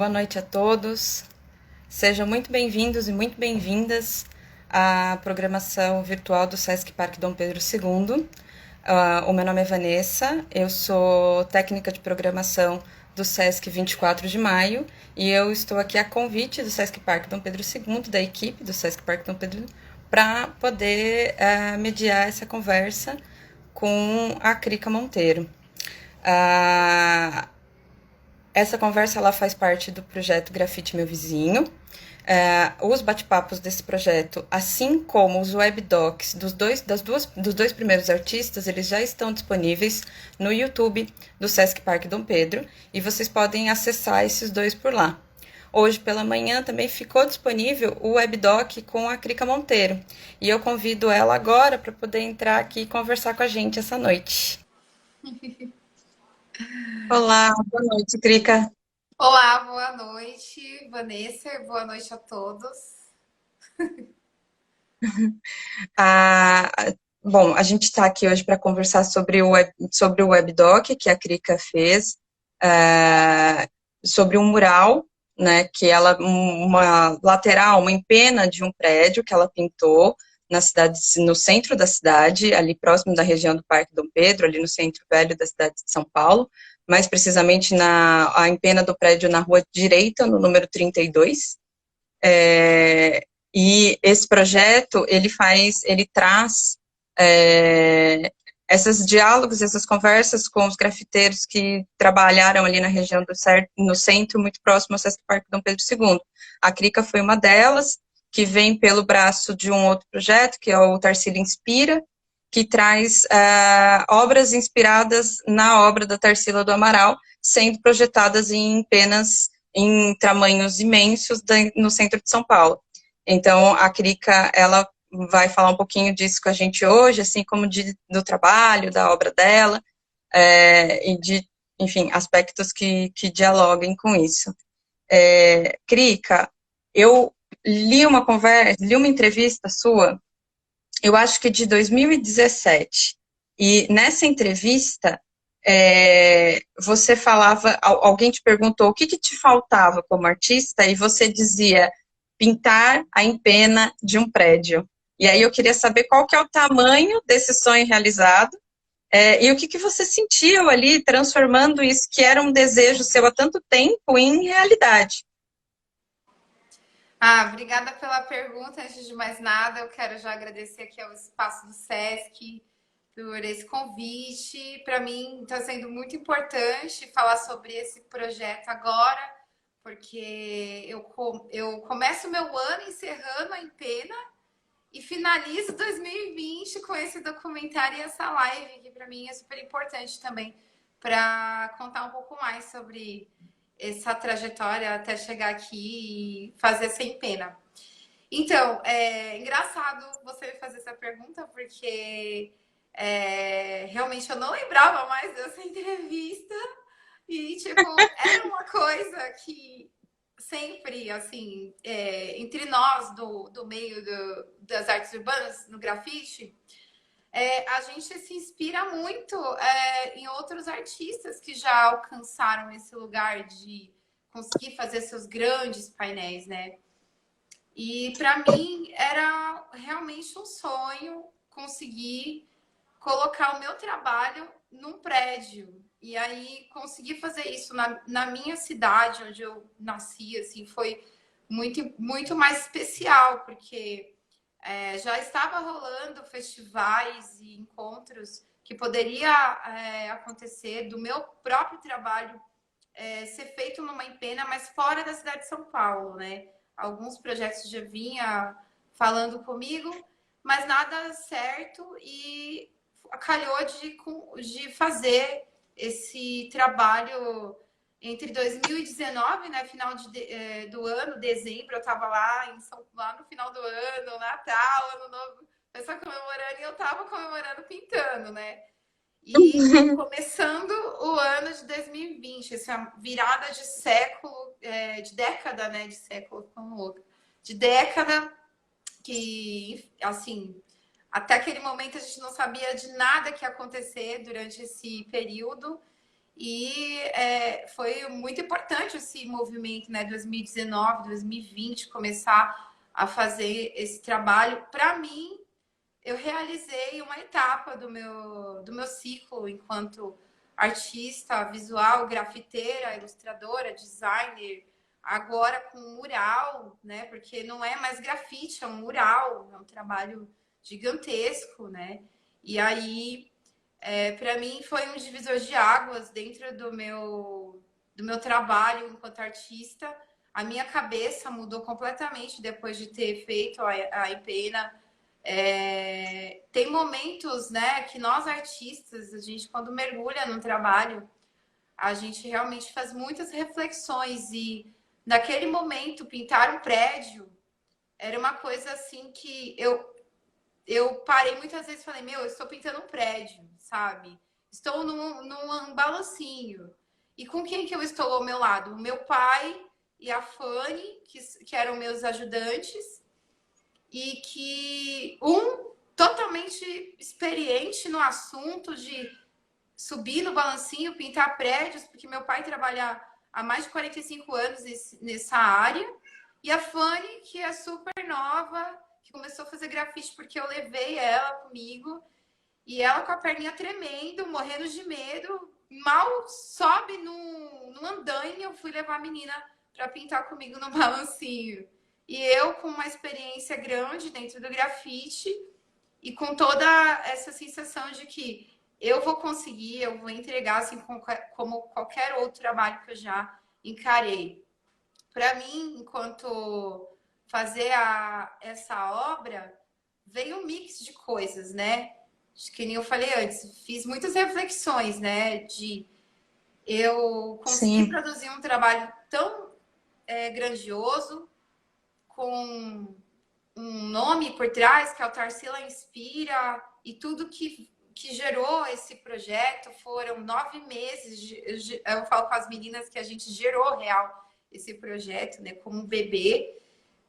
boa noite a todos. Sejam muito bem-vindos e muito bem-vindas à programação virtual do Sesc Parque Dom Pedro II. O meu nome é Vanessa, eu sou técnica de programação do Sesc 24 de Maio e eu estou aqui a convite do Sesc Parque Dom Pedro II, da equipe do Sesc Parque Dom Pedro, para poder mediar essa conversa com a Crica Monteiro. Essa conversa ela faz parte do projeto Grafite Meu Vizinho. Os bate-papos desse projeto, assim como os webdocs dos dois primeiros artistas, eles já estão disponíveis no YouTube do Sesc Parque Dom Pedro e vocês podem acessar esses dois por lá. Hoje pela manhã também ficou disponível o webdoc com a Crica Monteiro e eu convido ela agora para poder entrar aqui e conversar com a gente essa noite. Olá, boa noite, Crica. Olá, boa noite, Vanessa, boa noite a todos. Ah, bom, a gente está aqui hoje para conversar sobre o webdoc que a Crica fez, sobre um mural, né, que ela, uma lateral, uma empena de um prédio que ela pintou na cidade, no centro da cidade, ali próximo da região do Parque Dom Pedro, ali no centro velho da cidade de São Paulo, mais precisamente a empena do prédio na rua direita, no número 32. E esse projeto, ele traz esses diálogos, essas conversas com os grafiteiros que trabalharam ali na região no centro, muito próximo ao Sesc Parque Dom Pedro II. A Crica foi uma delas, que vem pelo braço de um outro projeto, que é o Tarsila Inspira, que traz obras inspiradas na obra da Tarsila do Amaral, sendo projetadas em penas em tamanhos imensos no centro de São Paulo. Então, a Crica, ela vai falar um pouquinho disso com a gente hoje, assim como do trabalho, da obra dela, e de, enfim, aspectos que dialoguem com isso. Crica, eu li uma entrevista sua, eu acho que de 2017, e nessa entrevista, você falava, alguém te perguntou o que te faltava como artista, e você dizia pintar a empena de um prédio. E aí eu queria saber qual que é o tamanho desse sonho realizado, e o que você sentiu ali transformando isso, que era um desejo seu há tanto tempo, em realidade. Obrigada pela pergunta. Antes de mais nada, eu quero já agradecer aqui ao espaço do Sesc por esse convite. Para mim, está sendo muito importante falar sobre esse projeto agora, porque eu começo o meu ano encerrando a Empena e finalizo 2020 com esse documentário e essa live, que para mim é super importante também, para contar um pouco mais sobre essa trajetória até chegar aqui e fazer sem pena. Então, é engraçado você fazer essa pergunta, porque realmente eu não lembrava mais dessa entrevista e, tipo, era uma coisa que sempre, assim, entre nós do meio das artes urbanas, no grafite, a gente se inspira muito em outros artistas que já alcançaram esse lugar de conseguir fazer seus grandes painéis, né? E para mim era realmente um sonho conseguir colocar o meu trabalho num prédio. E aí conseguir fazer isso na minha cidade, onde eu nasci, assim, foi muito mais especial, porque já estava rolando festivais e encontros que poderia acontecer do meu próprio trabalho ser feito numa empena, mas fora da cidade de São Paulo, né? Alguns projetos já vinha falando comigo, mas nada certo e calhou de fazer esse trabalho entre 2019, né, do ano, dezembro, eu estava lá no final do ano, Natal, Ano Novo, pessoal comemorando e eu estava comemorando pintando, né? E começando o ano de 2020, essa virada de século, de década, né? De século, como louca. De década que, assim, até aquele momento a gente não sabia de nada que ia acontecer durante esse período. E foi muito importante esse movimento, né, 2019, 2020, começar a fazer esse trabalho. Para mim, eu realizei uma etapa do meu ciclo enquanto artista visual, grafiteira, ilustradora, designer, agora com mural, né? Porque não é mais grafite, é um mural, é um trabalho gigantesco, né? E aí, para mim, foi um divisor de águas dentro do meu trabalho enquanto artista. A minha cabeça mudou completamente depois de ter feito a Empena. Tem momentos, né, que nós artistas, a gente quando mergulha no trabalho, a gente realmente faz muitas reflexões e naquele momento pintar um prédio era uma coisa assim que eu parei muitas vezes e falei, meu, eu estou pintando um prédio, sabe? Estou num balancinho. E com quem que eu estou ao meu lado? O meu pai e a Fanny, que eram meus ajudantes, e que um totalmente experiente no assunto de subir no balancinho, pintar prédios, porque meu pai trabalha há mais de 45 anos nessa área, e a Fanny, que é super nova, que começou a fazer grafite porque eu levei ela comigo, e ela com a perninha tremendo, morrendo de medo, mal sobe no andaime, eu fui levar a menina para pintar comigo no balancinho. E eu com uma experiência grande dentro do grafite e com toda essa sensação de que eu vou conseguir, eu vou entregar assim como qualquer outro trabalho que eu já encarei. Para mim, enquanto fazer essa obra, veio um mix de coisas, né? Que nem eu falei antes, fiz muitas reflexões, né? De eu conseguir Sim. produzir um trabalho tão grandioso, com um nome por trás, que é o Tarsila Inspira, e tudo que gerou esse projeto foram 9 meses. Eu falo com as meninas que a gente gerou real esse projeto, né, como um bebê,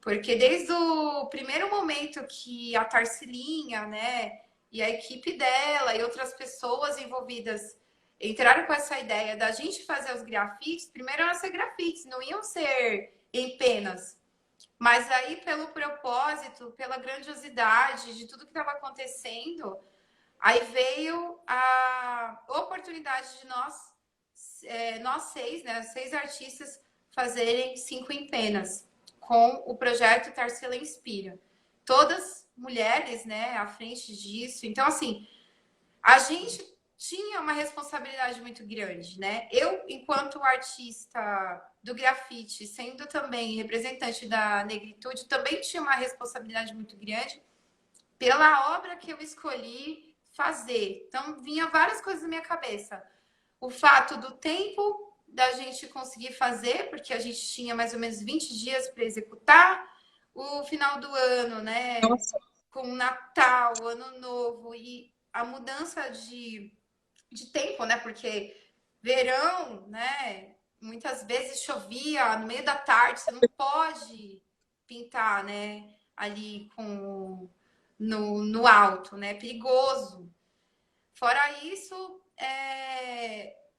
porque desde o primeiro momento que a Tarsilinha, né, e a equipe dela e outras pessoas envolvidas entraram com essa ideia da gente fazer os grafites, primeiro iam ser grafites, não iam ser em penas. Mas aí, pelo propósito, pela grandiosidade de tudo que estava acontecendo, aí veio a oportunidade de nós seis, né, 6 artistas, fazerem 5 em penas com o projeto Tarsila Inspira. Todas mulheres, né, à frente disso. Então, assim, a gente tinha uma responsabilidade muito grande, né? Eu, enquanto artista do grafite, sendo também representante da negritude, também tinha uma responsabilidade muito grande pela obra que eu escolhi fazer. Então, vinha várias coisas na minha cabeça. O fato do tempo da gente conseguir fazer, porque a gente tinha mais ou menos 20 dias para executar, o final do ano, né? Nossa. Com Natal, Ano Novo e a mudança de tempo, né? Porque verão, né? Muitas vezes chovia no meio da tarde, você não pode pintar, né? Ali no alto, né? Perigoso. Fora isso,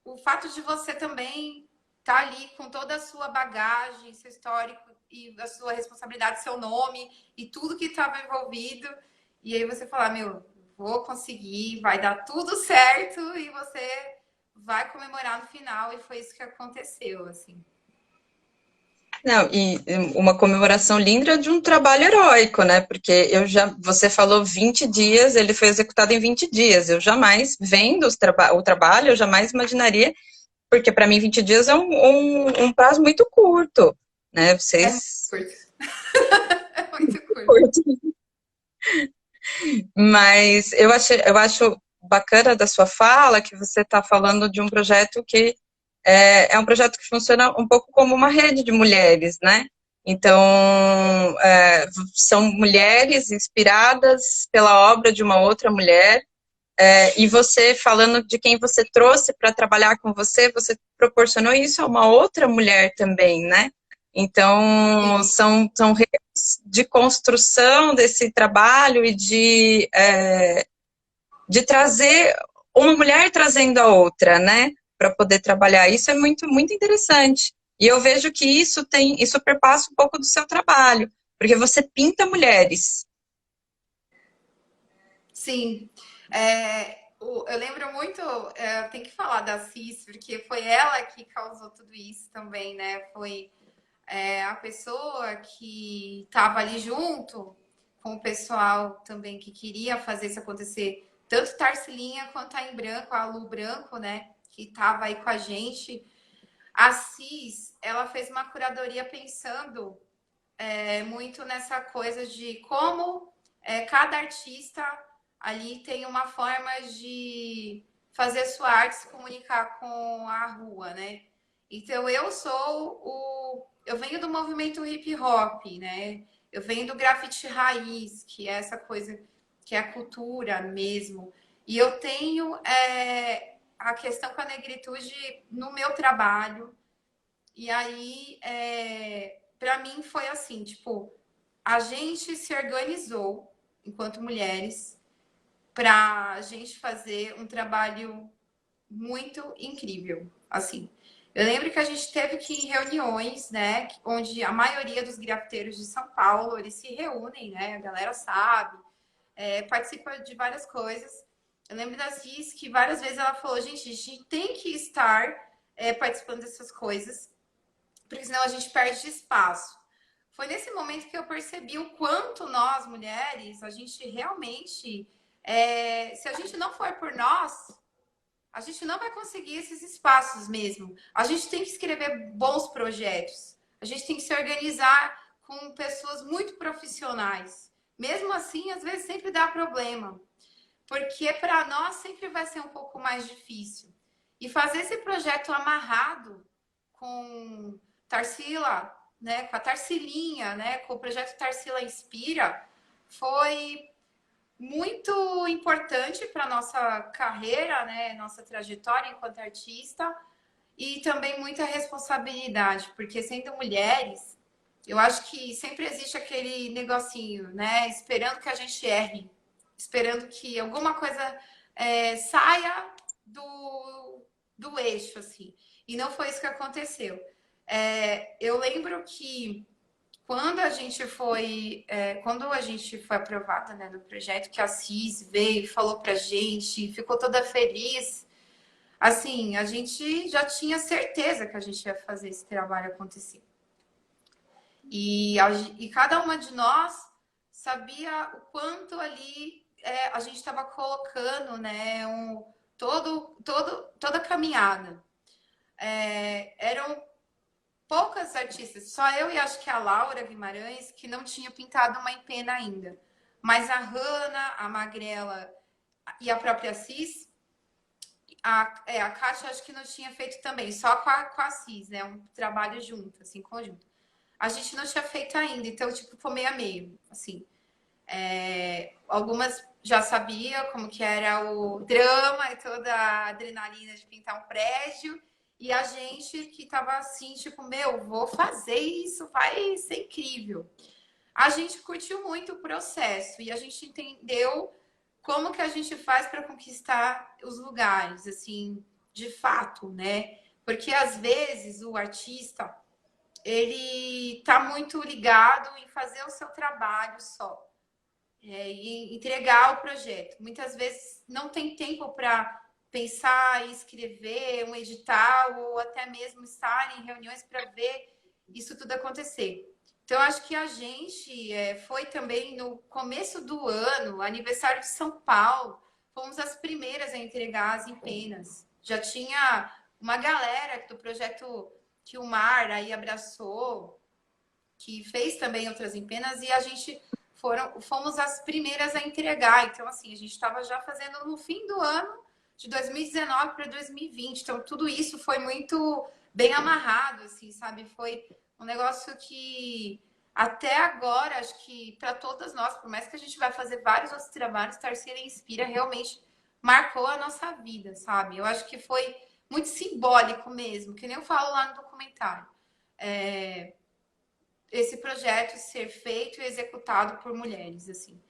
o fato de você também estar tá ali com toda a sua bagagem, seu histórico e a sua responsabilidade, seu nome e tudo que estava envolvido. E aí você falar, meu, vou conseguir, vai dar tudo certo e você vai comemorar no final. E foi isso que aconteceu, assim. Não, e uma comemoração linda de um trabalho heróico, né? Porque você falou 20 dias, ele foi executado em 20 dias. Eu jamais, vendo o trabalho, eu jamais imaginaria, porque para mim 20 dias é um prazo muito curto, né? É muito Vocês. curto. É muito curto. Curto. Mas eu acho bacana da sua fala que você está falando de um projeto que é um projeto que funciona um pouco como uma rede de mulheres, né? Então, são mulheres inspiradas pela obra de uma outra mulher, e você, falando de quem você trouxe para trabalhar com você, você proporcionou isso a uma outra mulher também, né? Então, Sim. são redes de construção desse trabalho e de trazer uma mulher trazendo a outra, né? para poder trabalhar. Isso é muito, muito interessante. E eu vejo que isso perpassa um pouco do seu trabalho, porque você pinta mulheres. Sim. Eu lembro muito, tem que falar da Cis, porque foi ela que causou tudo isso também, né? Foi a pessoa que estava ali junto com o pessoal também que queria fazer isso acontecer, tanto Tarsilinha quanto a Em Branco, a Lu Branco, né? Que estava aí com a gente. A Cis, ela fez uma curadoria pensando muito nessa coisa de como cada artista ali tem uma forma de fazer sua arte se comunicar com a rua, né? Então eu venho do movimento hip hop, né? Eu venho do grafite raiz, que é essa coisa que é a cultura mesmo. E eu tenho a questão com a negritude no meu trabalho. E aí, para mim foi assim, tipo, a gente se organizou enquanto mulheres para a gente fazer um trabalho muito incrível, assim. Eu lembro que a gente teve que ir em reuniões, né, onde a maioria dos grafiteiros de São Paulo, eles se reúnem, né, a galera sabe, participa de várias coisas. Eu lembro da Cis que várias vezes ela falou, gente, a gente tem que estar participando dessas coisas, porque senão a gente perde espaço. Foi nesse momento que eu percebi o quanto nós, mulheres, a gente realmente, se a gente não for por nós, a gente não vai conseguir esses espaços mesmo. A gente tem que escrever bons projetos. A gente tem que se organizar com pessoas muito profissionais. Mesmo assim, às vezes sempre dá problema, porque para nós sempre vai ser um pouco mais difícil. E fazer esse projeto amarrado com Tarsila, né, com a Tarsilinha, né, com o projeto Tarsila Inspira, foi muito importante para nossa carreira, né, nossa trajetória enquanto artista, e também muita responsabilidade, porque sendo mulheres, eu acho que sempre existe aquele negocinho, né, esperando que a gente erre, esperando que alguma coisa saia do eixo, assim. E não foi isso que aconteceu. Eu lembro que quando a gente foi aprovada, né, no projeto, que a CIS veio e falou pra gente, ficou toda feliz, assim, a gente já tinha certeza que a gente ia fazer esse trabalho acontecer. E cada uma de nós sabia o quanto ali a gente estava colocando, né, toda a caminhada. Eram poucas artistas, só eu e acho que a Laura Guimarães, que não tinha pintado uma empena ainda. Mas a Hanna, a Magrela e a própria Cis, a Kátia acho que não tinha feito também, só com a Cis, né? Um trabalho junto, assim, conjunto. A gente não tinha feito ainda, então, tipo, foi meio a meio, assim. Algumas já sabia como que era o drama e toda a adrenalina de pintar um prédio, e a gente que tava assim, tipo, meu, vou fazer isso, vai ser incrível. A gente curtiu muito o processo e a gente entendeu como que a gente faz para conquistar os lugares, assim, de fato, né? Porque às vezes o artista ele tá muito ligado em fazer o seu trabalho só e entregar o projeto. Muitas vezes não tem tempo para pensar e escrever um edital ou até mesmo estar em reuniões para ver isso tudo acontecer. Então, acho que a gente foi também no começo do ano, aniversário de São Paulo, fomos as primeiras a entregar as empenas. Já tinha uma galera do projeto que o Mar aí abraçou, que fez também outras empenas, e a gente fomos as primeiras a entregar. Então, assim, a gente estava já fazendo no fim do ano de 2019 para 2020. Então, tudo isso foi muito bem amarrado, assim, sabe? Foi um negócio que até agora, acho que para todas nós, por mais que a gente vai fazer vários outros trabalhos, Tarsila Inspira realmente marcou a nossa vida, sabe? Eu acho que foi muito simbólico mesmo, que nem eu falo lá no documentário. Esse projeto ser feito e executado por mulheres, assim.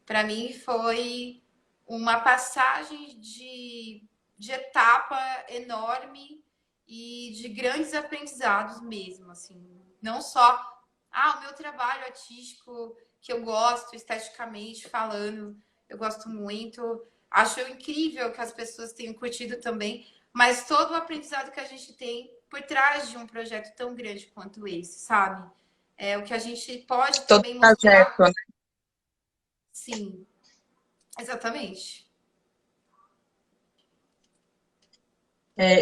Para mim foi uma passagem de de etapa enorme e de grandes aprendizados mesmo, assim. Não só, o meu trabalho artístico que eu gosto, esteticamente falando, eu gosto muito. Acho incrível que as pessoas tenham curtido também, mas todo o aprendizado que a gente tem por trás de um projeto tão grande quanto esse, sabe? É o que a gente pode Todo também mostrar. trajeto, né? Sim, exatamente.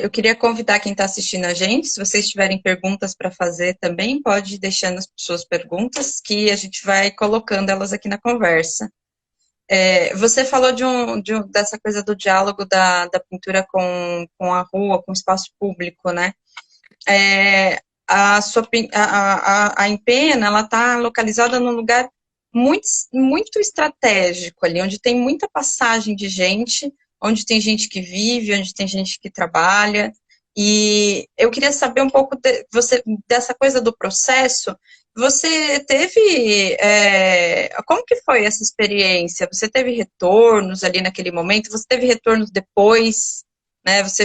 Eu queria convidar quem está assistindo a gente, se vocês tiverem perguntas para fazer também, pode ir deixando as suas perguntas, que a gente vai colocando elas aqui na conversa. Você falou dessa coisa do diálogo da pintura com a rua, com o espaço público, né? A Empena, ela está localizada num lugar muito, muito estratégico ali, onde tem muita passagem de gente, onde tem gente que vive, onde tem gente que trabalha, e eu queria saber um pouco dessa coisa do processo. Você teve, como que foi essa experiência? Você teve retornos ali naquele momento? Você teve retornos depois, né? Você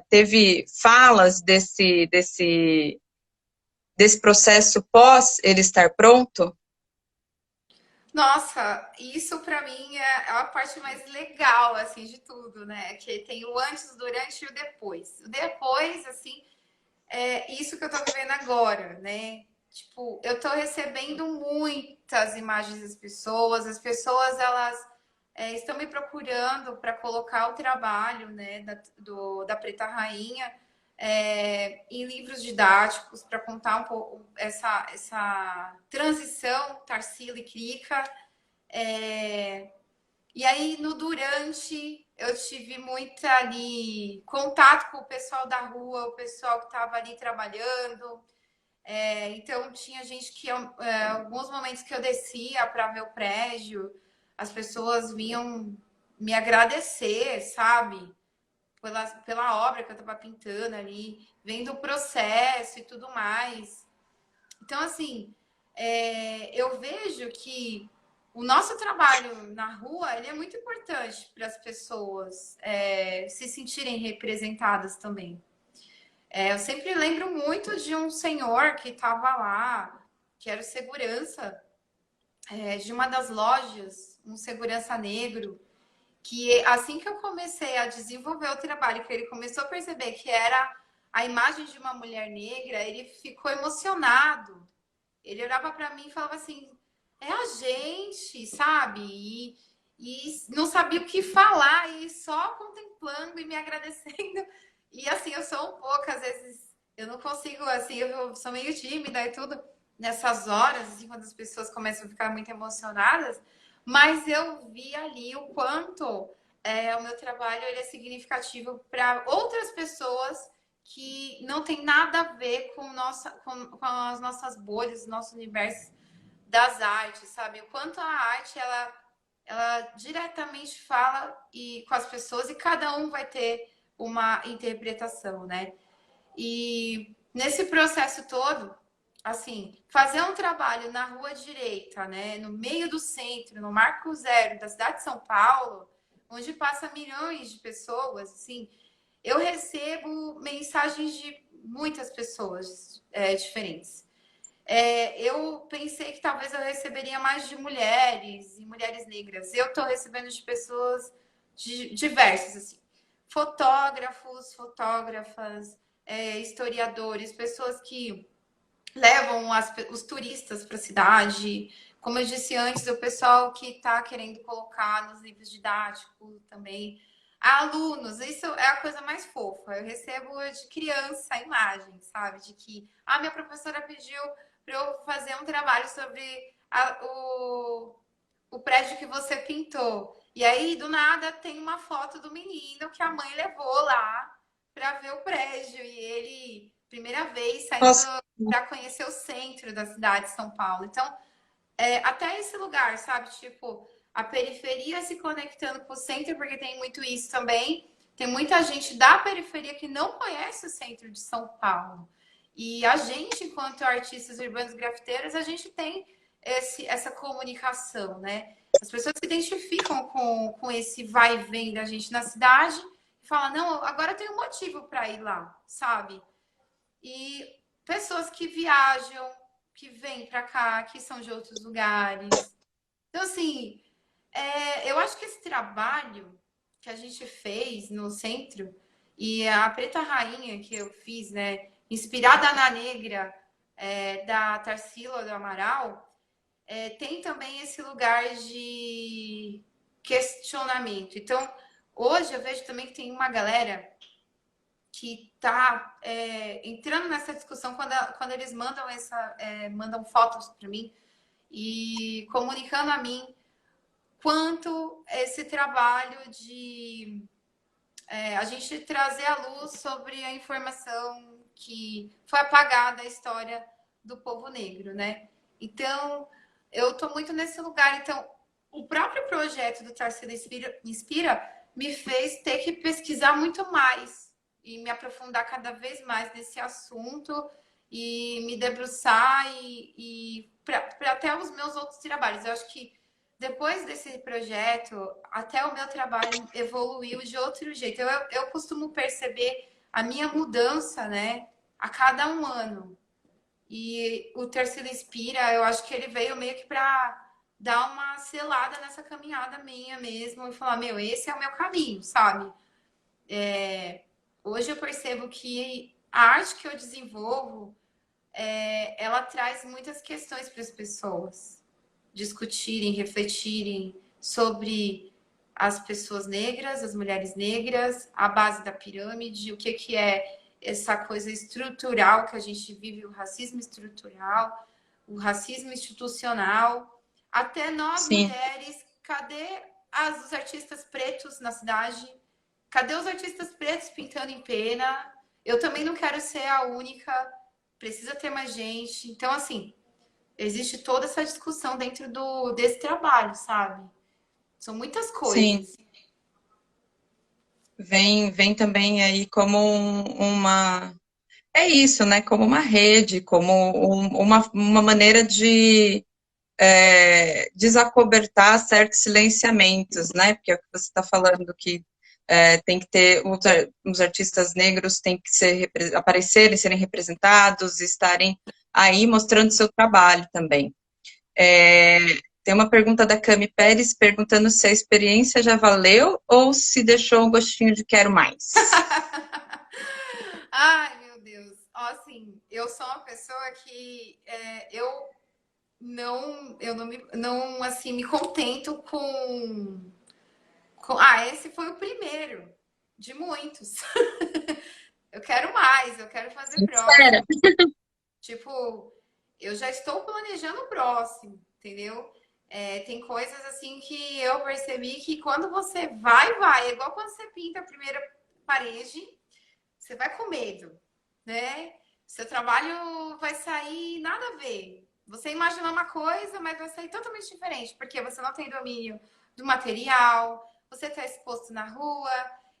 teve falas desse processo pós ele estar pronto? Nossa, isso para mim é a parte mais legal, assim, de tudo, né? Que tem o antes, o durante e o depois. O depois, assim, é isso que eu tô vivendo agora, né? Tipo, eu tô recebendo muitas imagens das pessoas, elas estão me procurando para colocar o trabalho, né, da Preta Rainha em livros didáticos, para contar um pouco essa transição Tarsila e Krika. E aí, no durante, eu tive muita ali contato com o pessoal da rua, o pessoal que estava ali trabalhando. Então, tinha gente que, alguns momentos que eu descia para ver o prédio, as pessoas vinham me agradecer, sabe? Pela obra que eu estava pintando ali, vendo o processo e tudo mais. Então, assim, eu vejo que o nosso trabalho na rua ele é muito importante para as pessoas se sentirem representadas também. Eu sempre lembro muito de um senhor que estava lá, que era o segurança de uma das lojas, um segurança negro, que assim que eu comecei a desenvolver o trabalho, que ele começou a perceber que era a imagem de uma mulher negra, ele ficou emocionado. Ele olhava para mim e falava assim: é a gente, sabe? E não sabia o que falar, e só contemplando e me agradecendo. E assim, eu sou um pouco, às vezes, eu não consigo, assim, eu sou meio tímida e tudo, nessas horas, assim, quando as pessoas começam a ficar muito emocionadas, mas eu vi ali o quanto o meu trabalho ele é significativo para outras pessoas que não tem nada a ver com as nossas bolhas, nosso universo das artes, sabe? O quanto a arte ela diretamente fala com as pessoas e cada um vai ter uma interpretação, né? E nesse processo todo, assim, fazer um trabalho na Rua Direita, né, no meio do centro, no Marco Zero da cidade de São Paulo, onde passa milhões de pessoas, assim, eu recebo mensagens de muitas pessoas diferentes. Eu pensei que talvez eu receberia mais de mulheres e mulheres negras. Eu estou recebendo de pessoas diversas, assim. Fotógrafos, fotógrafas, historiadores, pessoas que levam os turistas para a cidade. Como eu disse antes, o pessoal que está querendo colocar nos livros didáticos também. Alunos, isso é a coisa mais fofa. Eu recebo de criança a imagem, sabe? De que minha professora pediu para eu fazer um trabalho sobre o prédio que você pintou. E aí, do nada, tem uma foto do menino que a mãe levou lá para ver o prédio. E ele, primeira vez, saindo Nossa, para conhecer o centro da cidade de São Paulo. Então, até esse lugar, sabe? Tipo, a periferia se conectando com o centro, porque tem muito isso também. Tem muita gente da periferia que não conhece o centro de São Paulo. E a gente, enquanto artistas urbanos grafiteiros, a gente tem essa comunicação, né? As pessoas se identificam com esse vai e vem da gente na cidade e fala, não, agora eu tenho um motivo para ir lá, sabe? E pessoas que viajam, que vêm para cá, que são de outros lugares. Então, assim, eu acho que esse trabalho que a gente fez no centro e a Preta Rainha que eu fiz, né, inspirada na Negra, da Tarsila do Amaral, tem também esse lugar de questionamento. Então, hoje eu vejo também que tem uma galera que está entrando nessa discussão quando eles mandam fotos para mim e comunicando a mim quanto esse trabalho de a gente trazer à luz sobre a informação que foi apagada da história do povo negro, né? Então, eu estou muito nesse lugar. Então, o próprio projeto do Tarsila Inspira me fez ter que pesquisar muito mais e me aprofundar cada vez mais nesse assunto e me debruçar e para até os meus outros trabalhos. Eu acho que depois desse projeto, até o meu trabalho evoluiu de outro jeito. Eu costumo perceber a minha mudança, né, a cada um ano. E o Tarsila Inspira, eu acho que ele veio meio que para dar uma selada nessa caminhada minha mesmo e falar, meu, esse é o meu caminho, sabe? Hoje eu percebo que a arte que eu desenvolvo, ela traz muitas questões para as pessoas discutirem, refletirem sobre as pessoas negras, as mulheres negras, a base da pirâmide, o que é essa coisa estrutural que a gente vive, o racismo estrutural, o racismo institucional, até nós Sim. mulheres, cadê os artistas pretos na cidade? Cadê os artistas pretos pintando em pena? Eu também não quero ser a única, precisa ter mais gente. Então, assim, existe toda essa discussão dentro desse trabalho, sabe? São muitas Sim, coisas. vem também aí como uma. É isso, né? Como uma rede, como uma maneira de desacobertar certos silenciamentos, né? Porque é o que você está falando, que tem que ter, os artistas negros têm que aparecerem, serem representados, estarem aí mostrando seu trabalho também. Tem uma pergunta da Cami Pérez perguntando se a experiência já valeu ou se deixou um gostinho de quero mais. Ai, meu Deus. Ó, assim, eu sou uma pessoa que eu não assim, me contento esse foi o primeiro de muitos. Eu quero mais, eu quero fazer Sincera. próximo. Tipo, eu já estou planejando o próximo, entendeu? Tem coisas assim que eu percebi que quando você vai. É igual quando você pinta a primeira parede, você vai com medo, né? Seu trabalho vai sair nada a ver. Você imaginou uma coisa, mas vai sair totalmente diferente, porque você não tem domínio do material, você está exposto na rua,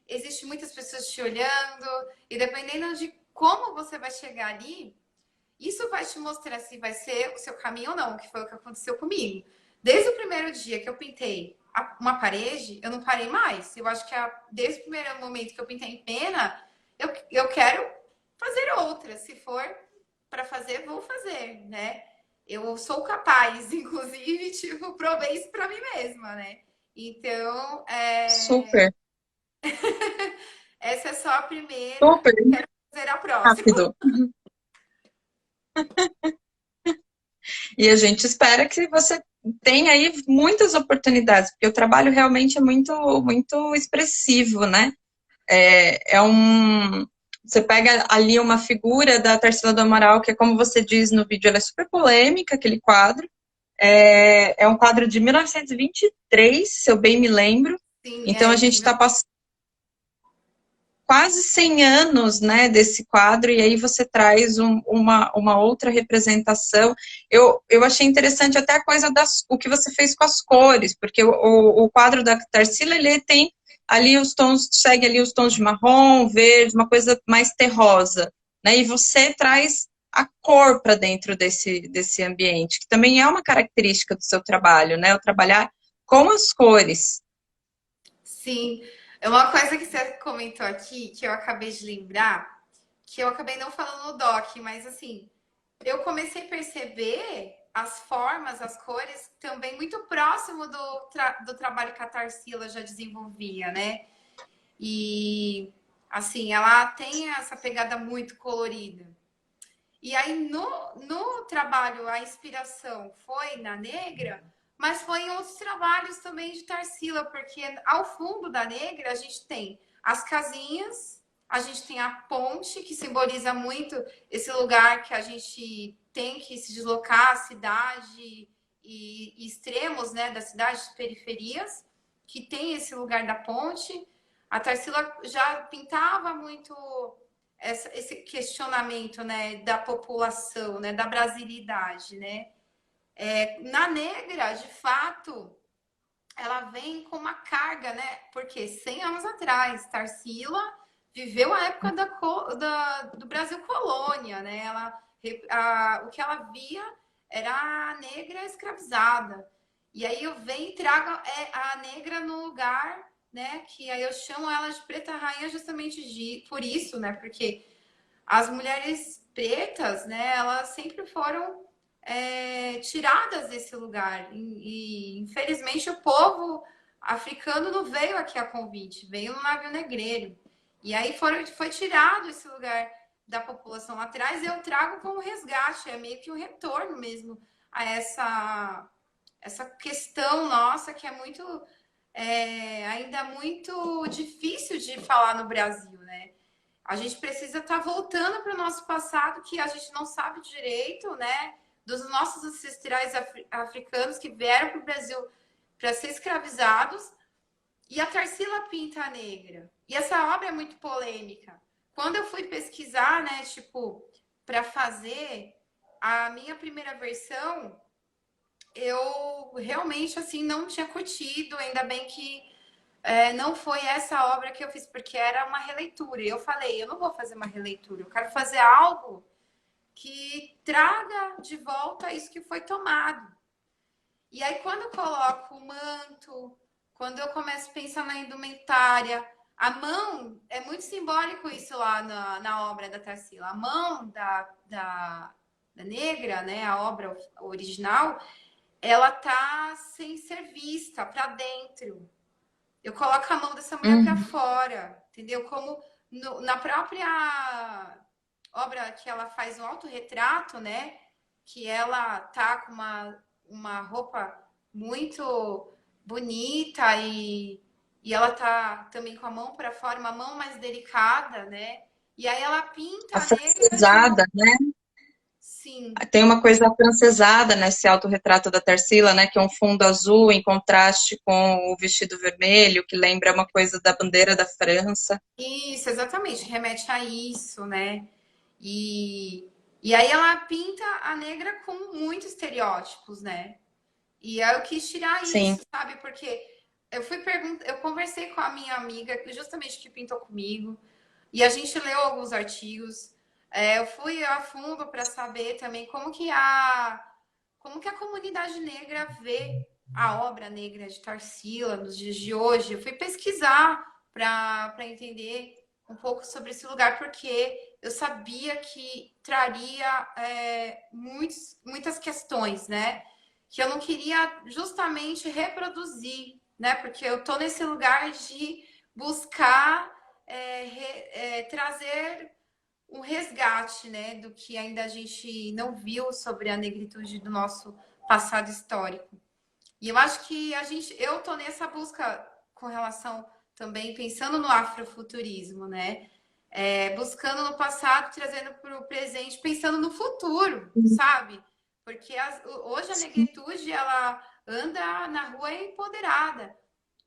existe muitas pessoas te olhando, e dependendo de como você vai chegar ali, isso vai te mostrar se vai ser o seu caminho ou não, que foi o que aconteceu comigo. Desde o primeiro dia que eu pintei uma parede, eu não parei mais. Eu acho que desde o primeiro momento que eu pintei em pena, eu quero fazer outra. Se for para fazer, vou fazer, né? Eu sou capaz, inclusive, tipo, provei isso para mim mesma, né? Então, Super, essa é só a primeira, super quero fazer a próxima. rápido. E a gente espera que você tenha aí muitas oportunidades, porque o trabalho realmente é muito, muito expressivo, né? Você pega ali uma figura da Tarsila do Amaral, que é como você diz no vídeo, ela é super polêmica, aquele quadro. É um quadro de 1923, se eu bem me lembro. Sim, Então a gente de está passando quase 100 anos, né, desse quadro, e aí você traz uma outra representação. Eu achei interessante até a coisa o que você fez com as cores, porque o quadro da Tarsila, ele tem ali os tons, segue ali os tons de marrom, verde, uma coisa mais terrosa, né, e você traz a cor para dentro desse ambiente, que também é uma característica do seu trabalho, né, o trabalhar com as cores. Sim. É uma coisa que você comentou aqui, que eu acabei de lembrar, que eu acabei não falando no doc, mas assim, eu comecei a perceber as formas, as cores, também muito próximo do trabalho que a Tarsila já desenvolvia, né? E assim, ela tem essa pegada muito colorida. E aí, no trabalho, a inspiração foi na Negra, mas foi em outros trabalhos também de Tarsila, porque ao fundo da Negra a gente tem as casinhas, a gente tem a ponte, que simboliza muito esse lugar que a gente tem que se deslocar, a cidade e extremos, né, da cidade, periferias, que tem esse lugar da ponte. A Tarsila já pintava muito esse questionamento, né, da população, né, da brasilidade, né? Na Negra, de fato, ela vem com uma carga, né? Porque 100 anos atrás, Tarsila viveu a época do Brasil colônia, né? O que ela via era a negra escravizada. E aí eu venho e trago a negra no lugar, né? Que aí eu chamo ela de preta rainha justamente por isso, né? Porque as mulheres pretas, né, elas sempre foram tiradas desse lugar. E, infelizmente, o povo africano não veio aqui a convite, veio no navio negreiro. E aí foi tirado esse lugar da população lá atrás, e eu trago como resgate, é meio que um retorno mesmo a essa questão nossa que é muito ainda muito difícil de falar no Brasil, né? A gente precisa estar voltando para o nosso passado, que a gente não sabe direito, né? Dos nossos ancestrais africanos que vieram para o Brasil para ser escravizados. E a Tarsila pinta a negra. E essa obra é muito polêmica. Quando eu fui pesquisar, né, tipo, para fazer a minha primeira versão, eu realmente, assim, não tinha curtido. Ainda bem que não foi essa obra que eu fiz, porque era uma releitura. E eu falei, eu não vou fazer uma releitura, eu quero fazer algo que traga de volta isso que foi tomado. E aí, quando eu coloco o manto, quando eu começo a pensar na indumentária, a mão, é muito simbólico isso lá na obra da Tarsila. A mão da negra, né, a obra original, ela tá sem ser vista para dentro. Eu coloco a mão dessa mulher para Uhum. fora, entendeu? Como na própria obra que ela faz um autorretrato, né? Que ela tá com uma roupa muito bonita e ela tá também com a mão para fora, uma mão mais delicada, né? E aí ela pinta a negra de Afrancesada, né? sim. Tem uma coisa afrancesada nesse autorretrato da Tarsila, né? Que é um fundo azul em contraste com o vestido vermelho, que lembra uma coisa da bandeira da França. Isso, exatamente, remete a isso, né? E aí ela pinta a negra com muitos estereótipos, né? E aí eu quis tirar Sim, isso, sabe? Porque eu conversei com a minha amiga, justamente que pintou comigo, e a gente leu alguns artigos. Eu fui a fundo para saber também como que a comunidade negra vê a obra negra de Tarsila nos dias de hoje. Eu fui pesquisar para entender um pouco sobre esse lugar, porque eu sabia que traria muitas questões, né? Que eu não queria justamente reproduzir, né? Porque eu estou nesse lugar de buscar trazer um resgate, né, do que ainda a gente não viu sobre a negritude do nosso passado histórico. E eu acho que eu tô nessa busca com relação também pensando no afrofuturismo, né? Buscando no passado, trazendo para o presente, pensando no futuro, sabe? Porque hoje a negritude ela anda na rua empoderada,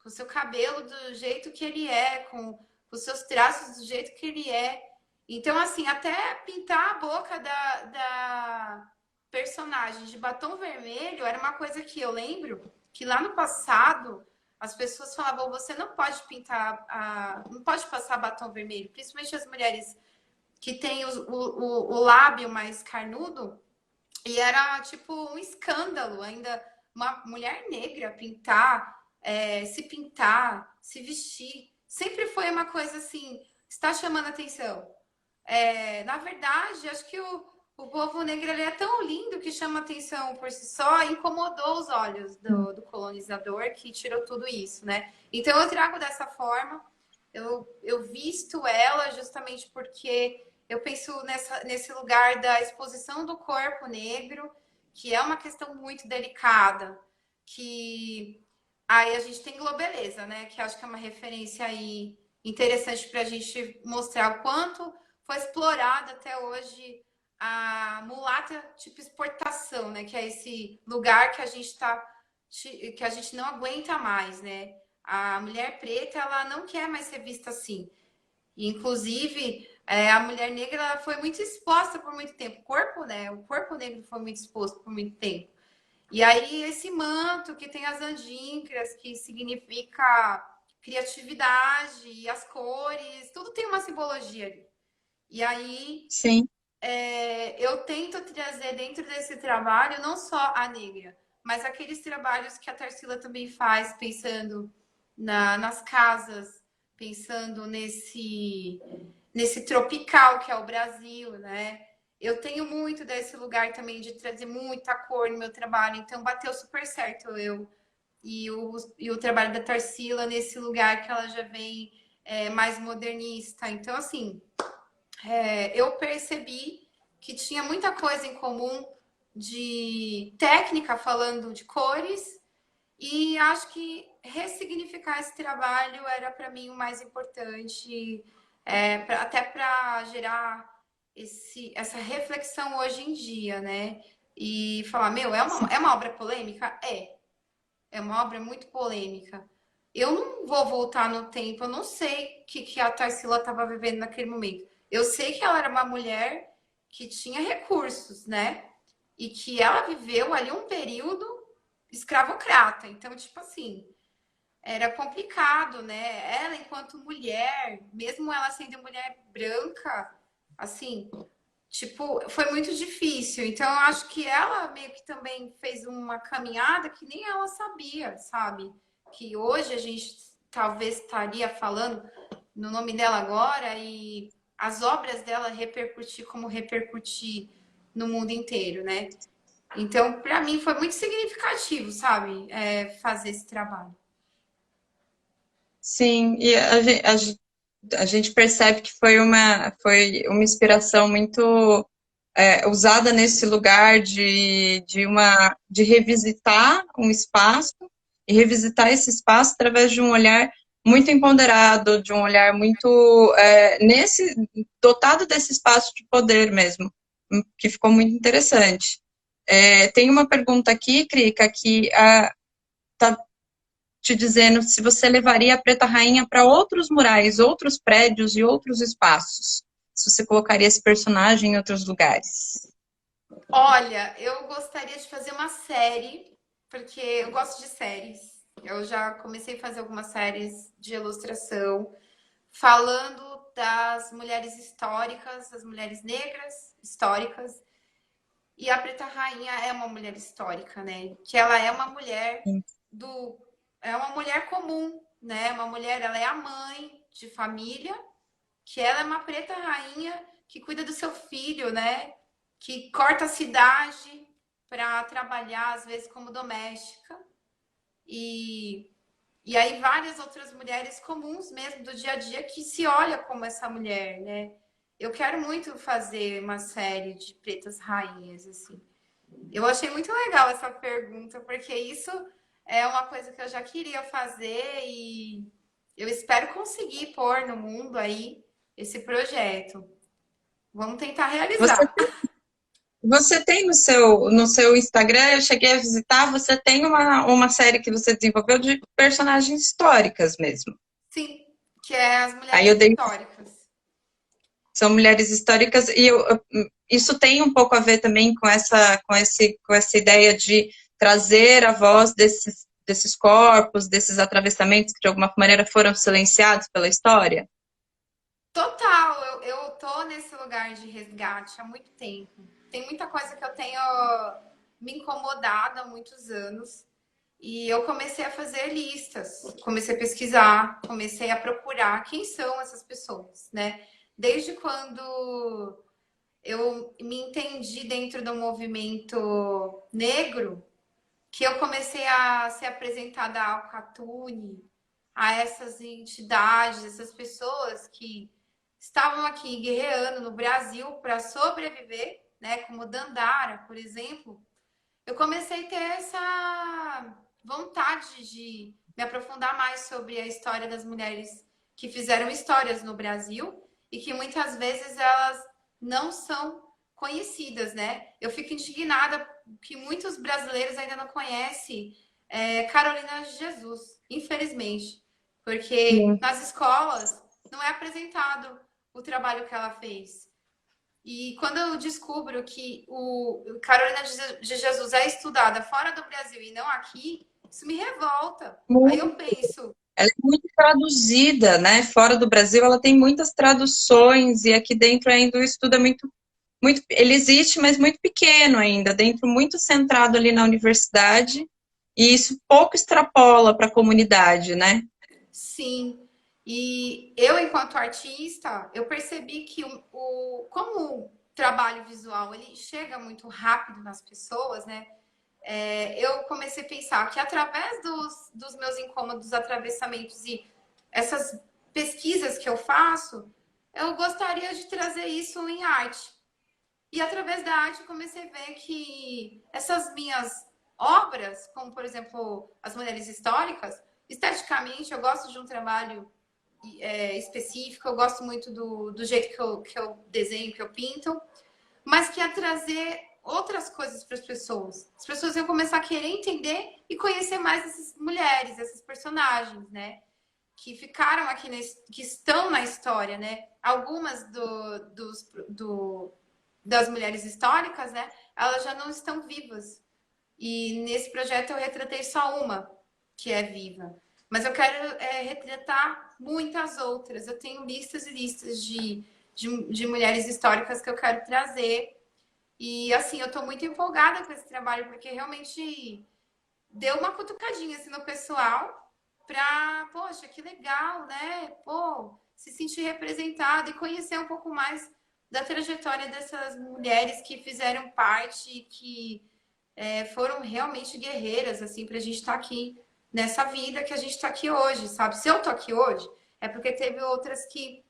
com seu cabelo do jeito que ele é, com os seus traços do jeito que ele é. Então, assim, até pintar a boca da personagem de batom vermelho era uma coisa que eu lembro que lá no passado as pessoas falavam: você não pode pintar, não pode passar batom vermelho, principalmente as mulheres que têm o lábio mais carnudo, e era tipo um escândalo ainda uma mulher negra pintar se pintar, se vestir, sempre foi uma coisa assim, está chamando atenção. Na verdade, acho que o povo negro ele é tão lindo que chama atenção por si só, incomodou os olhos do colonizador que tirou tudo isso, né? Então eu trago dessa forma, eu visto ela justamente porque eu penso nesse lugar da exposição do corpo negro, que é uma questão muito delicada, que aí a gente tem Globeleza, né? Que acho que é uma referência aí interessante para a gente mostrar o quanto foi explorada até hoje a mulata tipo exportação, né? Que é esse lugar que a gente não aguenta mais, né? A mulher preta ela não quer mais ser vista assim. Inclusive, a mulher negra ela foi muito exposta por muito tempo. O corpo, né? O corpo negro foi muito exposto por muito tempo. E aí, esse manto que tem as andíncras, que significa criatividade, e as cores, tudo tem uma simbologia ali. E aí, Sim, eu tento trazer dentro desse trabalho não só a negra, mas aqueles trabalhos que a Tarsila também faz, pensando nas casas, pensando nesse tropical que é o Brasil, né? Eu tenho muito desse lugar também de trazer muita cor no meu trabalho, então bateu super certo e o trabalho da Tarsila nesse lugar que ela já vem mais modernista. Então, assim, eu percebi que tinha muita coisa em comum de técnica falando de cores e acho que ressignificar esse trabalho era para mim o mais importante, até para gerar essa reflexão hoje em dia, né? E falar, meu, é uma obra polêmica? É uma obra muito polêmica. Eu não vou voltar no tempo, eu não sei o que a Tarsila estava vivendo naquele momento. Eu sei que ela era uma mulher que tinha recursos, né? E que ela viveu ali um período escravocrata. Então, tipo assim, era complicado, né? Ela, enquanto mulher, mesmo ela sendo mulher branca, assim, tipo, foi muito difícil. Então, eu acho que ela meio que também fez uma caminhada que nem ela sabia, sabe? Que hoje a gente talvez estaria falando no nome dela agora e as obras dela repercutir como repercutir no mundo inteiro, né? Então, para mim, foi muito significativo, sabe? Fazer esse trabalho. sim. E a gente percebe que foi uma inspiração muito usada nesse lugar de revisitar um espaço e revisitar esse espaço através de um olhar muito empoderado, de um olhar muito dotado desse espaço de poder mesmo, que ficou muito interessante. Tem uma pergunta aqui, Krika, que está te dizendo se você levaria a Preta Rainha para outros murais, outros prédios e outros espaços. Se você colocaria esse personagem em outros lugares. Olha, eu gostaria de fazer uma série, porque eu gosto de séries. Eu já comecei a fazer algumas séries de ilustração, falando das mulheres históricas, das mulheres negras históricas. E a Preta Rainha é uma mulher histórica, né? Que ela é uma mulher do. É uma mulher comum, né? Uma mulher, ela é a mãe de família, que ela é uma preta rainha que cuida do seu filho, né? Que corta a cidade para trabalhar, às vezes, como doméstica. E, e aí várias outras mulheres comuns mesmo do dia a dia que se olha como essa mulher, né? Eu quero muito fazer uma série de pretas rainhas, assim. Eu achei muito legal essa pergunta, porque isso é uma coisa que eu já queria fazer e eu espero conseguir pôr no mundo aí esse projeto. Vamos tentar Você, realizar. você tem no seu Instagram, eu cheguei a visitar, você tem uma série que você desenvolveu de personagens históricas mesmo. Sim, que é as Aí mulheres eu dei, históricas. são mulheres históricas e isso tem um pouco a ver também com essa ideia de trazer a voz desses corpos, desses atravessamentos que de alguma maneira foram silenciados pela história. Total, eu tô nesse lugar de resgate há muito tempo. Tem muita coisa que eu tenho me incomodado há muitos anos. E eu comecei a fazer listas, comecei a pesquisar, comecei a procurar quem são essas pessoas, né? Desde quando eu me entendi dentro do movimento negro, que eu comecei a ser apresentada ao Catune, a essas entidades, essas pessoas que estavam aqui guerreando no Brasil para sobreviver, né? Como Dandara, por exemplo. Eu comecei a ter essa vontade de me aprofundar mais sobre a história das mulheres que fizeram histórias no Brasil e que muitas vezes elas não são conhecidas, né? Eu fico indignada que muitos brasileiros ainda não conhecem Carolina de Jesus, infelizmente, porque Sim. nas escolas não é apresentado o trabalho que ela fez. E quando eu descubro que o Carolina de Jesus é estudada fora do Brasil e não aqui, isso me revolta. Aí eu Muito. penso, Ela é muito traduzida, né? Fora do Brasil, ela tem muitas traduções, e aqui dentro ainda o estudo é muito, ele existe, mas muito pequeno ainda, dentro muito centrado ali na universidade, e isso pouco extrapola para a comunidade, né? sim. E eu, enquanto artista, eu percebi que como o trabalho visual ele chega muito rápido nas pessoas, né? Eu comecei a pensar que através dos meus incômodos, atravessamentos e essas pesquisas que eu faço, eu gostaria de trazer isso em arte. E através da arte eu comecei a ver que essas minhas obras, como por exemplo as mulheres históricas, esteticamente eu gosto de um trabalho específico, eu gosto muito do jeito que eu desenho, que eu pinto, mas que ia trazer outras coisas para as pessoas. As pessoas iam começar a querer entender e conhecer mais essas mulheres, essas personagens, né? Que ficaram aqui, que estão na história, né? Algumas das mulheres históricas, né? Elas já não estão vivas. E nesse projeto eu retratei só uma que é viva. Mas eu quero retratar muitas outras. Eu tenho listas e listas de mulheres históricas que eu quero trazer. E assim, eu estou muito empolgada com esse trabalho, porque realmente deu uma cutucadinha assim, no pessoal para, poxa, que legal, né? Pô, se sentir representado e conhecer um pouco mais da trajetória dessas mulheres que fizeram parte, que foram realmente guerreiras, assim, para a gente estar aqui nessa vida que a gente está aqui hoje, sabe? Se eu tô aqui hoje, é porque teve outras que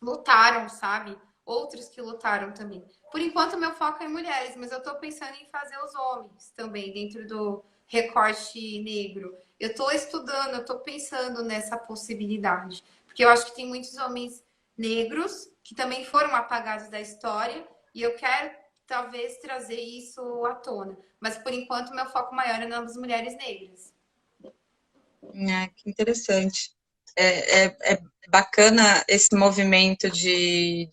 lutaram, sabe? Outros que lutaram também. Por enquanto, meu foco é em mulheres, mas eu estou pensando em fazer os homens também, dentro do recorte negro. Eu estou estudando, eu estou pensando nessa possibilidade. Porque eu acho que tem muitos homens negros que também foram apagados da história e eu quero talvez trazer isso à tona. Mas por enquanto, meu foco maior é nas mulheres negras. Que interessante. É bacana esse movimento de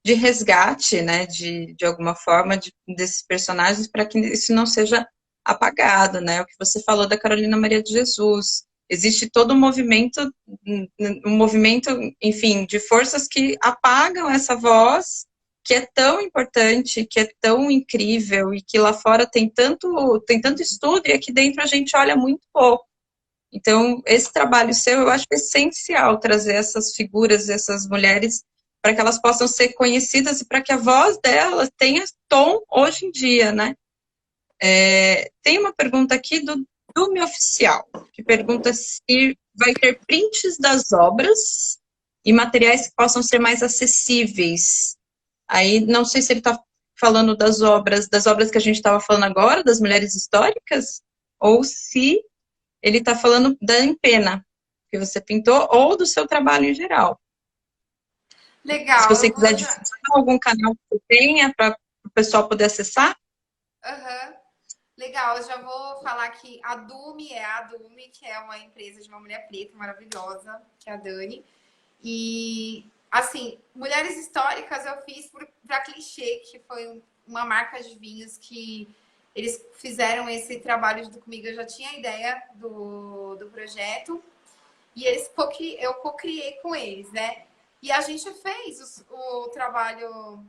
resgate, né, de alguma forma, desses personagens, para que isso não seja apagado, né? O que você falou da Carolina Maria de Jesus. Existe todo um movimento, enfim, de forças que apagam essa voz que é tão importante, que é tão incrível, e que lá fora tem tanto estudo, e aqui dentro a gente olha muito pouco. Então, esse trabalho seu, eu acho essencial trazer essas figuras, essas mulheres, para que elas possam ser conhecidas e para que a voz delas tenha tom hoje em dia, né? Tem uma pergunta aqui do meu oficial, que pergunta se vai ter prints das obras e materiais que possam ser mais acessíveis. Aí, não sei se ele está falando das obras que a gente estava falando agora, das mulheres históricas, ou se ele está falando da empena que você pintou ou do seu trabalho em geral. Se Legal, você eu vou quiser já. divulgar algum canal que você tenha para o pessoal poder acessar. Uhum. Legal, eu já vou falar que a Dume é a Dume, que é uma empresa de uma mulher preta maravilhosa, que é a Dani. E, assim, mulheres históricas eu fiz para Clichê, que foi uma marca de vinhos que eles fizeram esse trabalho junto comigo. Eu já tinha a ideia do projeto e eu co-criei com eles, né? E a gente fez o trabalho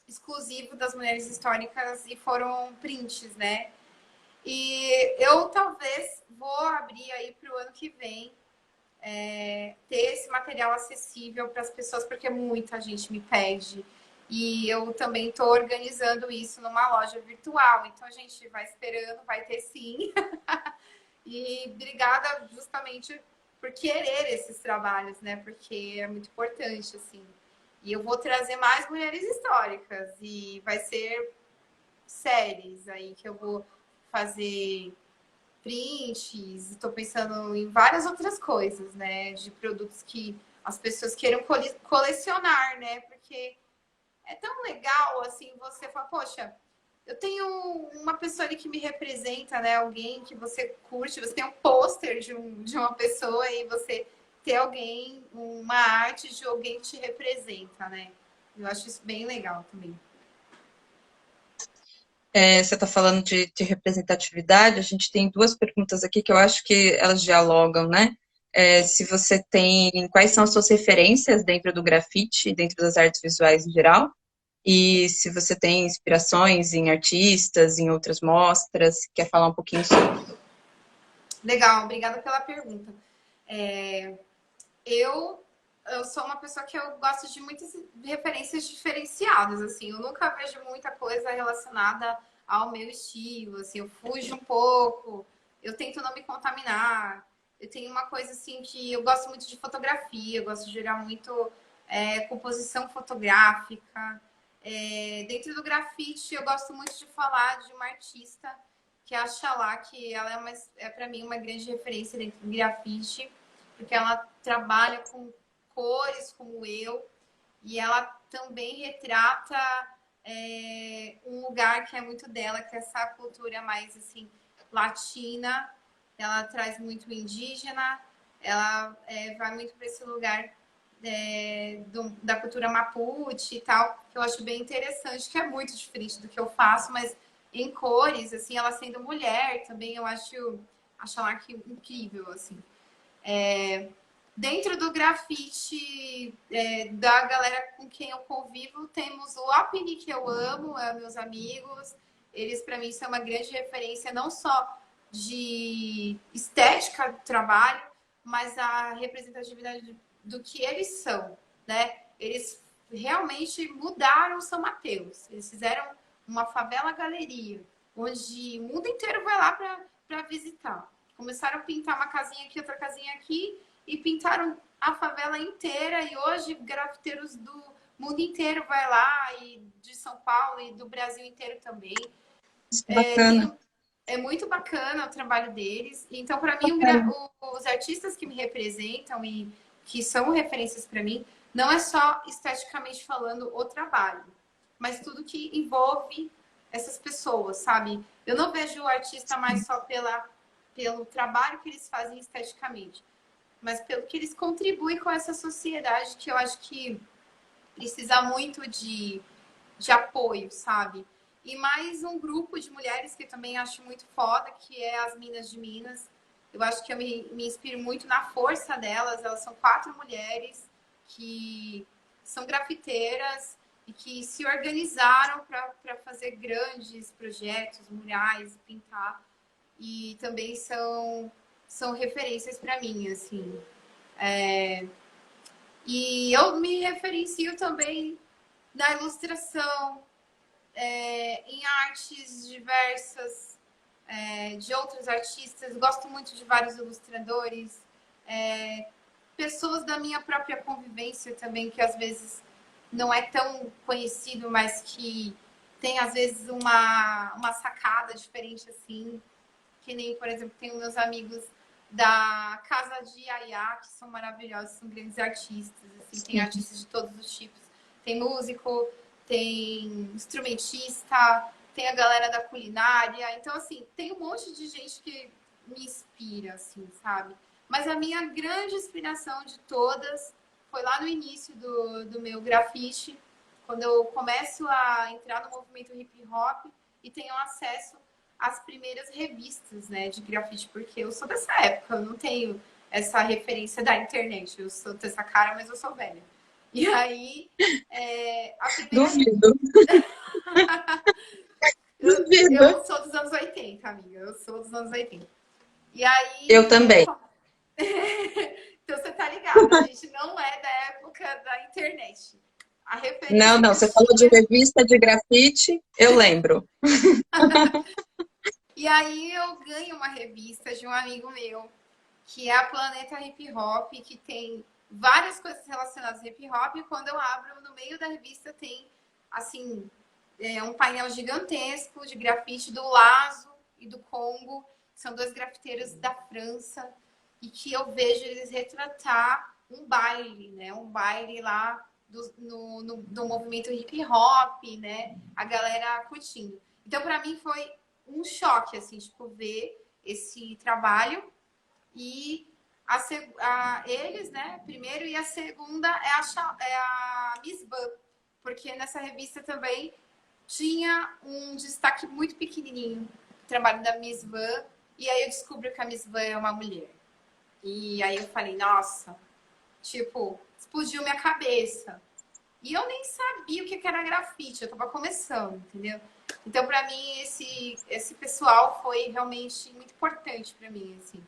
exclusivo das mulheres históricas e foram prints, né? E eu talvez vou abrir aí para o ano que vem ter esse material acessível para as pessoas, porque muita gente me pede. E eu também estou organizando isso numa loja virtual. Então a gente vai esperando, vai ter sim. E obrigada justamente por querer esses trabalhos, né? Porque é muito importante, assim. E eu vou trazer mais mulheres históricas. E vai ser séries aí que eu vou fazer prints. Estou pensando em várias outras coisas, né? De produtos que as pessoas queiram colecionar, né? Porque é tão legal, assim, você falar, poxa, eu tenho uma pessoa ali que me representa, né? Alguém que você curte, você tem um pôster de uma pessoa e você ter alguém, uma arte de alguém que te representa, né? Eu acho isso bem legal também. Você está falando de representatividade, a gente tem duas perguntas aqui que eu acho que elas dialogam, né? Se você tem, quais são as suas referências dentro do grafite, dentro das artes visuais em geral, e se você tem inspirações em artistas, em outras mostras, quer falar um pouquinho sobre. Legal, obrigada pela pergunta. Eu, eu sou uma pessoa que eu gosto de muitas referências diferenciadas, assim. Eu nunca vejo muita coisa relacionada ao meu estilo, assim. Eu fujo um pouco, eu tento não me contaminar. Eu tenho uma coisa, assim, que eu gosto muito de fotografia, eu gosto de gerar muito composição fotográfica. Dentro do grafite, eu gosto muito de falar de uma artista que é a Xalá, que ela é para mim uma grande referência dentro do grafite, porque ela trabalha com cores como eu e ela também retrata um lugar que é muito dela, que é essa cultura mais assim latina. Ela traz muito indígena, ela vai muito para esse lugar da cultura Mapuche e tal, que eu acho bem interessante, que é muito diferente do que eu faço, mas em cores, assim, ela sendo mulher também, eu acho ela incrível, assim. Dentro do grafite da galera com quem eu convivo, temos o Apni, que eu amo, meus amigos. Eles, para mim, são uma grande referência, não só de estética do trabalho, mas a representatividade do que eles são, né? Eles realmente mudaram São Mateus. Eles fizeram uma favela galeria, onde o mundo inteiro vai lá para visitar. Começaram a pintar uma casinha aqui, outra casinha aqui, e pintaram a favela inteira. E hoje, grafiteiros do mundo inteiro vai lá, e de São Paulo e do Brasil inteiro também. Isso é bacana. É muito bacana o trabalho deles. Então, para mim, os artistas que me representam e que são referências para mim, não é só esteticamente falando o trabalho, mas tudo que envolve essas pessoas, sabe? Eu não vejo o artista mais só pelo trabalho que eles fazem esteticamente, mas pelo que eles contribuem com essa sociedade, que eu acho que precisa muito de apoio, sabe? E mais um grupo de mulheres que eu também acho muito foda, que é as Minas de Minas. Eu acho que eu me inspiro muito na força delas. Elas são 4 mulheres que são grafiteiras e que se organizaram para fazer grandes projetos, murais, pintar. E também são referências para mim, assim. E eu me referencio também na ilustração, em artes diversas, de outros artistas. Gosto muito de vários ilustradores, pessoas da minha própria convivência também, que às vezes não é tão conhecido, mas que tem às vezes uma sacada diferente assim. Que nem, por exemplo, tenho meus amigos da Casa de Yaya, que são maravilhosos, são grandes artistas, assim, tem artistas de todos os tipos. Tem músico, tem instrumentista, tem a galera da culinária. Então, assim, tem um monte de gente que me inspira, assim, sabe? Mas a minha grande inspiração de todas foi lá no início do meu grafite, quando eu começo a entrar no movimento hip hop e tenho acesso às primeiras revistas, né, de grafite, porque eu sou dessa época, eu não tenho essa referência da internet, eu sou dessa cara, mas eu sou velha. E aí, a primeira Duvido. Duvido. Eu sou dos anos 80, amiga. Eu sou dos anos 80. E aí, Eu também. então você tá ligado, a gente não é da época da internet. A Não, referência que não, eu você falou de tinha. revista de grafite, eu lembro. E aí eu ganho uma revista de um amigo meu, que é a Planeta Hip Hop, que tem várias coisas relacionadas ao hip hop, e quando eu abro, no meio da revista tem, assim, um painel gigantesco de grafite do Lazo e do Congo, são dois grafiteiros da França, e que eu vejo eles retratar um baile, né? Um baile lá do movimento hip hop, né? A galera curtindo. Então, para mim, foi um choque, assim, tipo, ver esse trabalho e eles, né, primeiro, e a segunda é a Miss Ban, porque nessa revista também tinha um destaque muito pequenininho, o trabalho da Miss Van, e aí eu descubro que a Miss Van é uma mulher. E aí eu falei, nossa, tipo, explodiu minha cabeça. E eu nem sabia o que era grafite, eu tava começando, entendeu? Então, para mim, esse pessoal foi realmente muito importante para mim, assim,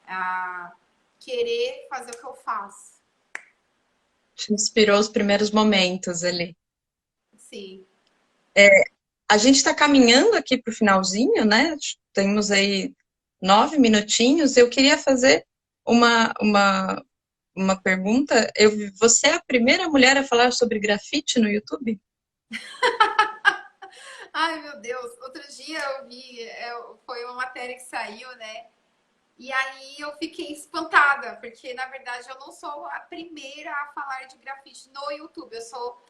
a querer fazer o que eu faço. Te inspirou os primeiros momentos ali. Sim. A gente está caminhando aqui para o finalzinho, né? Temos aí 9 minutinhos. Eu queria fazer uma, uma, uma pergunta. Você é a primeira mulher a falar sobre grafite no YouTube? Ai, meu Deus. Outro dia eu vi, foi uma matéria que saiu, né? E aí eu fiquei espantada, porque na verdade eu não sou a primeira a falar de grafite no YouTube. Eu sou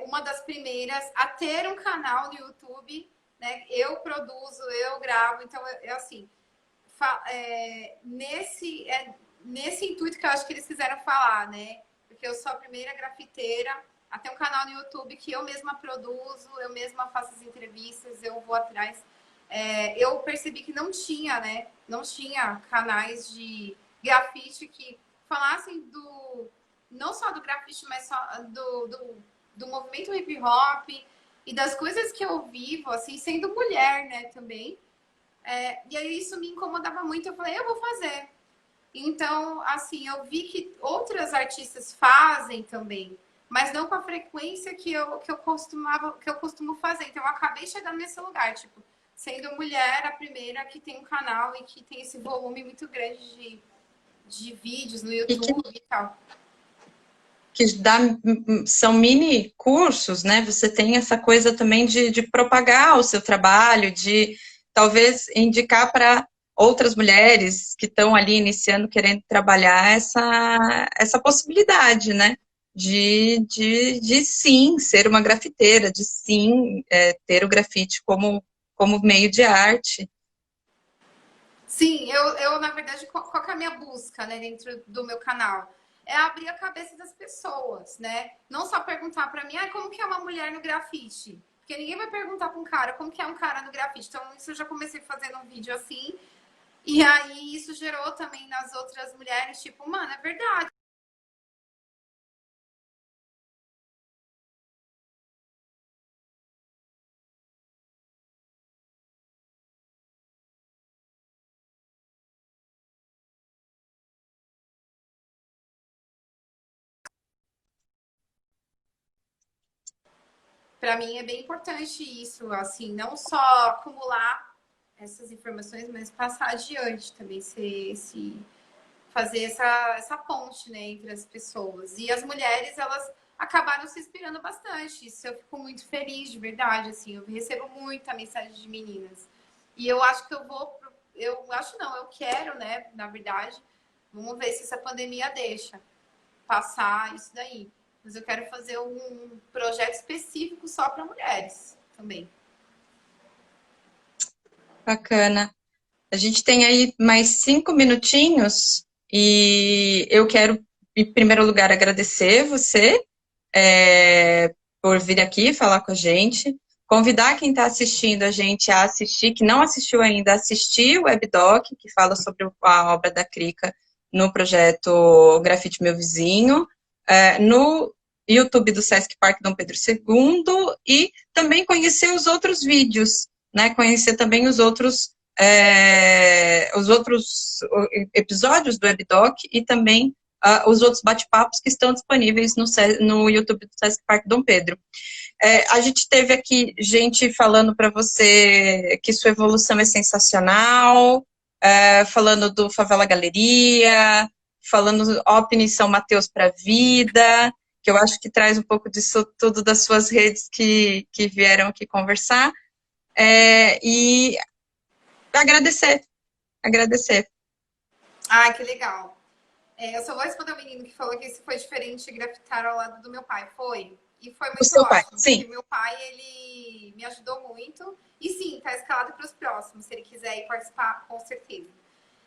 uma das primeiras a ter um canal no YouTube, né? Eu produzo, eu gravo, então assim, nesse intuito que eu acho que eles quiseram falar, né? Porque eu sou a primeira grafiteira a ter um canal no YouTube que eu mesma produzo, eu mesma faço as entrevistas, eu vou atrás. Eu percebi que não tinha, né? Não tinha canais de grafite que falassem não só do grafite, mas só do movimento hip hop e das coisas que eu vivo, assim, sendo mulher, né, também. E aí isso me incomodava muito, eu falei, eu vou fazer. Então, assim, eu vi que outras artistas fazem também, mas não com a frequência que eu costumo fazer. Então, eu acabei chegando nesse lugar, tipo, sendo mulher a primeira que tem um canal e que tem esse volume muito grande de vídeos no E que, YouTube e tal. são mini cursos, né? Você tem essa coisa também de propagar o seu trabalho, de talvez indicar para outras mulheres que estão ali iniciando, querendo trabalhar essa possibilidade, né? De sim ser uma grafiteira, de sim ter o grafite como meio de arte. Sim, na verdade, qual que é a minha busca, né, dentro do meu canal? É abrir a cabeça das pessoas, né? Não só perguntar para mim, como que é uma mulher no grafite? Porque ninguém vai perguntar para um cara como que é um cara no grafite. Então, isso eu já comecei fazendo um vídeo assim. E aí, isso gerou também nas outras mulheres, tipo, mano, é verdade. Para mim é bem importante isso, assim, não só acumular essas informações, mas passar adiante também, fazer essa ponte, né, entre as pessoas. E as mulheres, elas acabaram se inspirando bastante. Isso eu fico muito feliz, de verdade, assim. Eu recebo muita mensagem de meninas. E eu acho que eu acho não, eu quero, né, na verdade, vamos ver se essa pandemia deixa passar isso daí. Mas eu quero fazer um projeto específico só para mulheres também. Bacana. A gente tem aí mais 5 minutinhos e eu quero, em primeiro lugar, agradecer você por vir aqui falar com a gente, convidar quem está assistindo a gente a assistir, que não assistiu ainda, a assistir o webdoc, que fala sobre a obra da Krika no projeto Grafite Meu Vizinho. No YouTube do Sesc Parque Dom Pedro II e também conhecer os outros vídeos, né? Conhecer também os outros episódios do WebDoc e também os outros bate-papos que estão disponíveis no YouTube do Sesc Parque Dom Pedro. A gente teve aqui gente falando para você que sua evolução é sensacional, falando do Favela Galeria, falando Opni São Mateus para a Vida, que eu acho que traz um pouco disso tudo das suas redes que vieram aqui conversar. E agradecer. Ah, que legal. Eu só vou responder o menino que falou que isso foi diferente de grafitar ao lado do meu pai. Foi. E foi muito seu ótimo. pai, sim. Porque meu pai, ele me ajudou muito. E sim, tá escalado para os próximos. Se ele quiser ir participar, com certeza.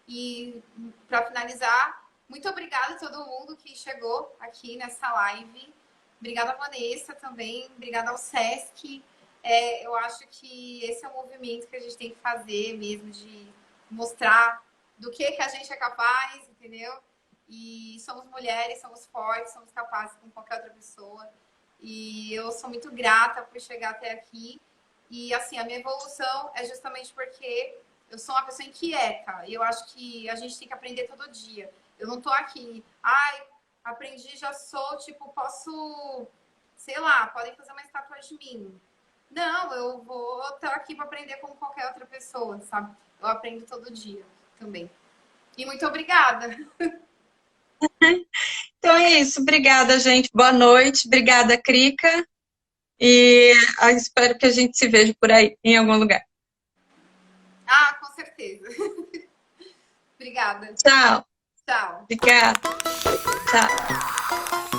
E para finalizar, muito obrigada a todo mundo que chegou aqui nessa live. Obrigada, Vanessa, também. Obrigada ao Sesc. Eu acho que esse é um movimento que a gente tem que fazer mesmo, de mostrar do que a gente é capaz, entendeu? E somos mulheres, somos fortes, somos capazes como qualquer outra pessoa. E eu sou muito grata por chegar até aqui. E, assim, a minha evolução é justamente porque eu sou uma pessoa inquieta. E eu acho que a gente tem que aprender todo dia. Eu não tô aqui, aprendi, já sou, tipo, posso, sei lá, podem fazer uma estátua de mim. Não, eu vou estar aqui para aprender como qualquer outra pessoa, sabe? Eu aprendo todo dia também. E muito obrigada. Então é isso. Obrigada, gente. Boa noite. Obrigada, Krika. E espero que a gente se veja por aí, em algum lugar. Com certeza. Obrigada. Tchau. Tchau. Obrigada. Tchau.